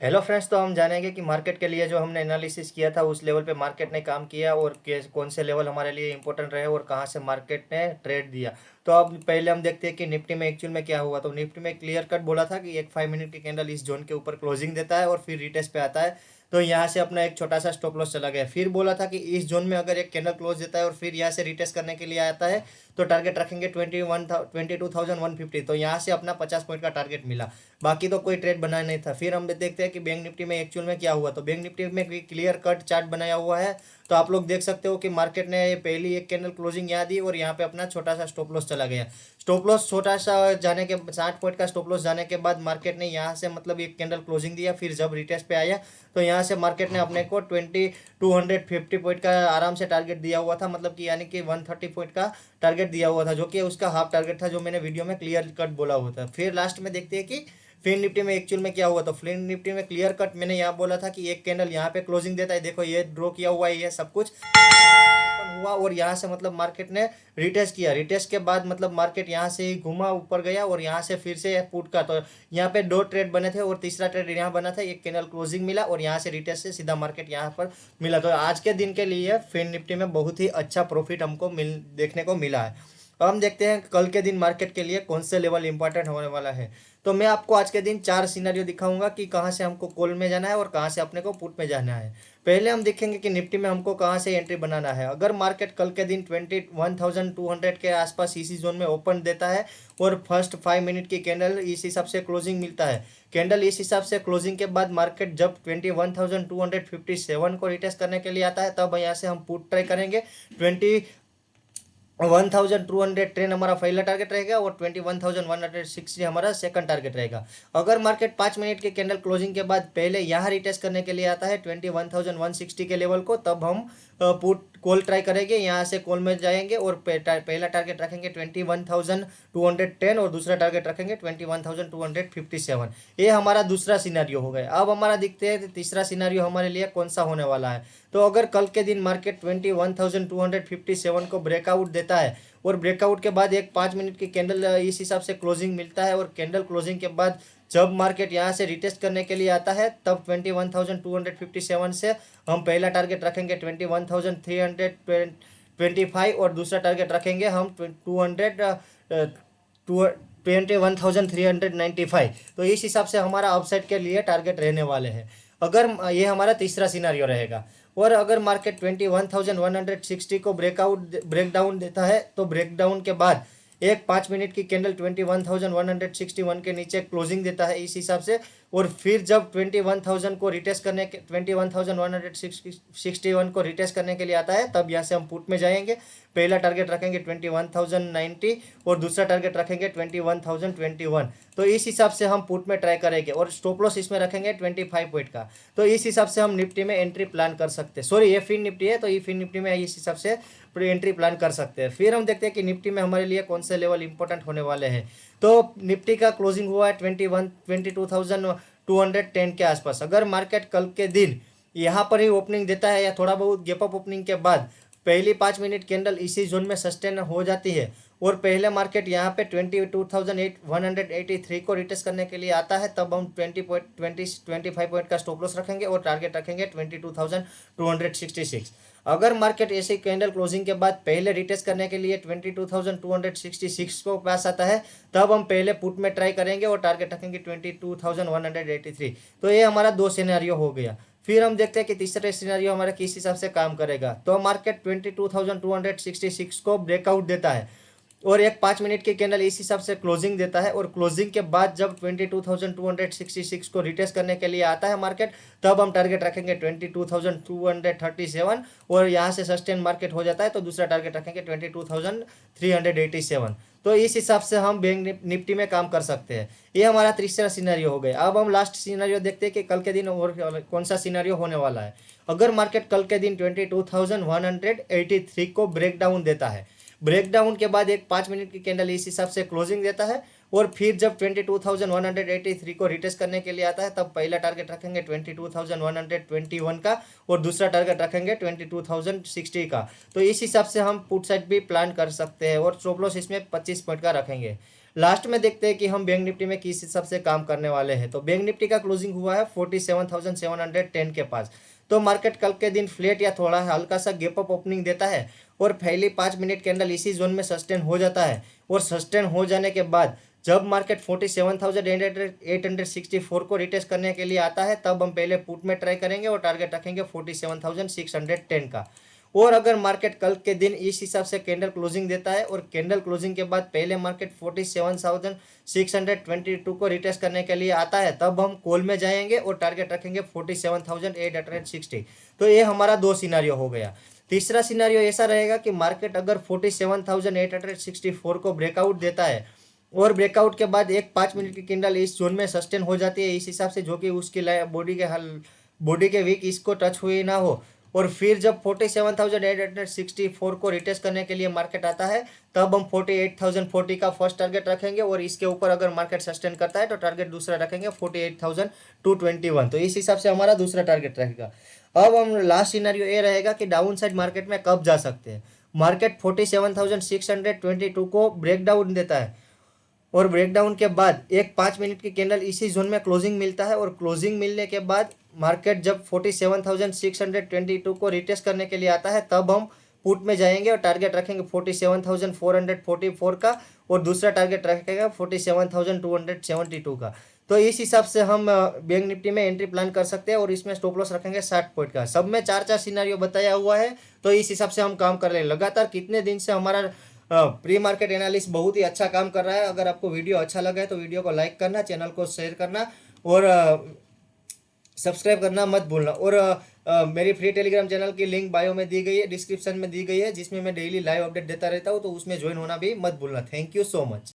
Hello friends, तो हम जानेंगे कि मार्केट के लिए जो हमने एनालिसिस किया था उस लेवल पे मार्केट ने काम किया और कौन से लेवल हमारे लिए इंपॉर्टेंट रहे और कहाँ से मार्केट ने ट्रेड दिया। तो अब पहले हम देखते हैं कि निफ्टी में एक्चुअल में क्या हुआ। तो निफ्टी में क्लियर कट बोला था कि एक 5 मिनट की कैंडल इस जोन के ऊपर क्लोजिंग देता है और फिर रिटेस्ट पे आता है। तो यहाँ से अपना एक छोटा सा स्टॉप लॉस चला गया। फिर बोला था कि इस जोन में अगर एक कैंडल क्लोज देता है और फिर यहाँ से रिटेस्ट करने के लिए आता है तो टारगेट रखेंगे 22,150। तो यहाँ से अपना 50 पॉइंट का टारगेट मिला। बाकी तो कोई ट्रेड बना नहीं था। फिर हम देखते हैं कि बैंक निफ्टी में एक्चुअल में क्या हुआ। तो बैंक निफ्टी में क्लियर कट चार्ट बनाया हुआ है। तो आप लोग देख सकते हो कि मार्केट ने पहली एक कैंडल क्लोजिंग यहाँ दी और यहाँ पे अपना छोटा सा स्टॉप लॉस चला गया। स्टॉप लॉस छोटा सा जाने के 60 पॉइंट का स्टॉप लॉस जाने के बाद मार्केट ने यहाँ से मतलब एक कैंडल क्लोजिंग दिया। फिर जब रिटेस्ट पे आया तो यहाँ से मार्केट ने अपने को 250 पॉइंट का आराम से टारगेट दिया हुआ था, मतलब कि यानी कि 130 पॉइंट का टारगेट दिया हुआ था, जो कि उसका हाफ टारगेट था, जो मैंने वीडियो में क्लियर कट बोला हुआ था। फिर लास्ट में देखते हैं कि फिर निफ्टी में एक्चुअल में क्या हुआ। तो फिर निफ्टी में क्लियर कट मैंने यहाँ बोला था कि एक कैंडल यहाँ पे क्लोजिंग देता है। देखो ये ड्रॉ किया हुआ है, ये सब कुछ ओपन हुआ और यहाँ से मतलब मार्केट ने रिटेस्ट किया। रिटेस्ट के बाद मतलब मार्केट यहाँ से ही घुमा ऊपर गया और यहाँ से फिर से पुट का, तो यहाँ पे दो ट्रेड बने थे और तीसरा ट्रेड यहाँ बना था। एक कैंडल क्लोजिंग मिला और यहाँ से रिटेस्ट से सीधा मार्केट यहाँ पर मिला। तो आज के दिन के लिए फिर निफ्टी में बहुत ही अच्छा प्रॉफिट हमको देखने को मिला है। अब हम देखते हैं कल के दिन मार्केट के लिए कौन से लेवल इंपॉर्टेंट होने वाला है। तो मैं आपको आज के दिन 4 सिनेरियो दिखाऊंगा कि कहाँ से हमको कॉल में जाना है और कहाँ से अपने को पुट में जाना है। पहले हम देखेंगे कि निफ्टी में हमको कहाँ से एंट्री बनाना है। अगर मार्केट कल के दिन 21,200 के आसपास इसी जोन में ओपन देता है और फर्स्ट 5 मिनट की कैंडल इस हिसाब से क्लोजिंग मिलता है, कैंडल इस हिसाब से क्लोजिंग के बाद मार्केट जब 21,257 को रिटेस्ट करने के लिए आता है, तब यहाँ से हम पुट ट्राई करेंगे। 21,210 हमारा पहला टारगेट रहेगा और 21,160 हमारा सेकंड टारगेट रहेगा। अगर मार्केट 5 मिनट के कैंडल क्लोजिंग के बाद पहले यहाँ रिटेस्ट करने के लिए आता है 21,160 के लेवल को, तब हम पुट कॉल ट्राई करेंगे। यहाँ से कॉल में जाएंगे और पहला टारगेट रखेंगे 21,210 और दूसरा टारगेट रखेंगे 21,257। ये हमारा दूसरा सिनेरियो हो गया। अब हमारा दिखते हैं तीसरा सिनेरियो हमारे लिए कौन सा होने वाला है। तो अगर कल के दिन मार्केट 21,257 को ब्रेकआउट देता है और ब्रेकआउट के बाद एक 5 मिनट की कैंडल इस हिसाब से क्लोजिंग मिलता है और कैंडल क्लोजिंग के बाद जब मार्केट यहाँ से रिटेस्ट करने के लिए आता है, तब 21,257 से हम पहला टारगेट रखेंगे 21,325 और दूसरा टारगेट रखेंगे हम 21,395। तो इस हिसाब से हमारा अपसाइड के लिए टारगेट रहने वाले हैं। अगर ये हमारा तीसरा सिनारियो रहेगा। और अगर मार्केट 21,160 को ब्रेकडाउन देता है तो ब्रेकडाउन के बाद एक 5 मिनट की कैंडल 21,161 के नीचे क्लोजिंग देता है इस हिसाब से, और फिर जब 21,000 को रिटेस्ट करने के 21,161 को रिटेस्ट करने के लिए आता है, तब यहाँ से हम पुट में जाएंगे। पहला टारगेट रखेंगे 21,090 और दूसरा टारगेट रखेंगे 21,021। तो इस हिसाब से हम पुट में ट्राई करेंगे और स्टॉप लॉस इसमें रखेंगे 25 पॉइंट का। तो इस हिसाब से हम निफ्टी में एंट्री प्लान कर सकते हैं। सॉरी, ये फिन निफ्टी है, तो ये फिन निफ्टी में इस हिसाब से एंट्री प्लान कर सकते हैं। फिर हम देखते हैं कि निफ्टी में हमारे लिए कौन से लेवल इंपॉर्टेंट होने वाले हैं। तो निफ्टी का क्लोजिंग हुआ है 22,210 के आसपास। अगर मार्केट कल के दिन यहाँ पर ही ओपनिंग देता है या थोड़ा बहुत गैप अप ओपनिंग के बाद पहली 5 मिनट कैंडल इसी जोन में सस्टेन हो जाती है और पहले मार्केट यहाँ पे 22,183 को रिटेस्ट करने के लिए आता है, तब हम 25 पॉइंट का स्टॉप लॉस रखेंगे और टारगेट रखेंगे 22,266। अगर मार्केट ऐसे कैंडल क्लोजिंग के बाद पहले रिटेस्ट करने के लिए 22,266 को पास आता है, तब हम पहले पुट में ट्राई करेंगे और टारगेट रखेंगे 22,183। तो ये हमारा दो सिनेरियो हो गया। फिर हम देखते हैं कि तीसरे सिनेरियो हमारा किस हिसाब से काम करेगा। तो मार्केट 22,266 को ब्रेकआउट देता है और एक 5 मिनट की कैंडल इस हिसाब से क्लोजिंग देता है और क्लोजिंग के बाद जब 22,266 को रिटेस्ट करने के लिए आता है मार्केट, तब हम टारगेट रखेंगे 22,237 और यहाँ से सस्टेन मार्केट हो जाता है तो दूसरा टारगेट रखेंगे 22,387। तो इस हिसाब से हम बैंक निफ्टी में काम कर सकते हैं। ये हमारा तीसरा सिनेरियो हो गया। अब हम लास्ट सिनेरियो देखते हैं कि कल के दिन और कौन सा सिनेरियो होने वाला है। अगर मार्केट कल के दिन 22,183 को ब्रेक डाउन देता है, ब्रेकडाउन के बाद एक 5 मिनट की कैंडल इस हिसाब से क्लोजिंग देता है और फिर जब 22,183 को रिटेस्ट करने के लिए आता है, तब पहला टारगेट रखेंगे 22,121 का और दूसरा टारगेट रखेंगे 22,060 का। तो इस हिसाब से हम पुट साइड भी प्लान कर सकते हैं और स्टॉप लॉस इसमें 25 पॉइंट का रखेंगे। लास्ट में देखते हैं कि हम बैंक निफ्टी में किस हिसाब से काम करने वाले हैं। तो बैंक निफ्टी का क्लोजिंग हुआ है 47,710 के पास। तो मार्केट कल के दिन फ्लैट या थोड़ा हल्का सा गैप अप ओपनिंग देता है और पहली 5 मिनट कैंडल इसी जोन में सस्टेन हो जाता है, और सस्टेन हो जाने के बाद जब मार्केट 47,864 को रिटेस्ट करने के लिए आता है, तब हम पहले पुट में ट्राई करेंगे और टारगेट रखेंगे 47,610 का। और अगर मार्केट कल के दिन इस हिसाब से कैंडल क्लोजिंग देता है और कैंडल क्लोजिंग के बाद पहले मार्केट 47,622 को रिटेस्ट करने के लिए आता है, तब हम कॉल में जाएंगे और टारगेट रखेंगे 47,860। तो ये हमारा दो सिनारियो हो गया। तीसरा सिनारियो ऐसा रहेगा कि मार्केट अगर 47,864 को ब्रेकआउट देता है और ब्रेकआउट के बाद एक 5 मिनट की कैंडल इस जोन में सस्टेन हो जाती है इस हिसाब से, जो कि उसकी बॉडी के वीक इसको टच हुई ना हो, और फिर जब 47,864 को रिटेस्ट करने के लिए मार्केट आता है, तब हम 48,040 का फर्स्ट टारगेट रखेंगे, और इसके ऊपर अगर मार्केट सस्टेन करता है तो टारगेट दूसरा रखेंगे 48,221। तो इस हिसाब से हमारा दूसरा टारगेट रहेगा। अब हम लास्ट सिनेरियो ये रहेगा कि डाउन साइड मार्केट में कब जा सकते हैं। मार्केट 47,622 को ब्रेक डाउन देता है और ब्रेकडाउन के बाद एक 5 मिनट की कैंडल इसी जोन में क्लोजिंग मिलता है, और क्लोजिंग मिलने के बाद मार्केट जब 47,622 को रिटेस्ट करने के लिए आता है, तब हम पुट में जाएंगे और टारगेट रखेंगे 47,444 का, और दूसरा टारगेट रखेगा 47,272 का। तो इस हिसाब से हम बैंक निफ्टी में एंट्री प्लान कर सकते हैं, और इसमें स्टॉप लॉस रखेंगे 60 पॉइंट का। सब में चार चार सिनारियो बताया हुआ है, तो इस हिसाब से हम काम कर रहे हैं। लगातार कितने दिन से हमारा प्री मार्केट एनालिस्ट बहुत ही अच्छा काम कर रहा है। अगर आपको वीडियो अच्छा लगा है तो वीडियो को लाइक करना, चैनल को शेयर करना और सब्सक्राइब करना मत भूलना। और मेरी फ्री टेलीग्राम चैनल की लिंक बायो में दी गई है, डिस्क्रिप्शन में दी गई है, जिसमें मैं डेली लाइव अपडेट देता रहता हूँ, तो उसमें ज्वाइन होना भी मत भूलना। Thank you so much.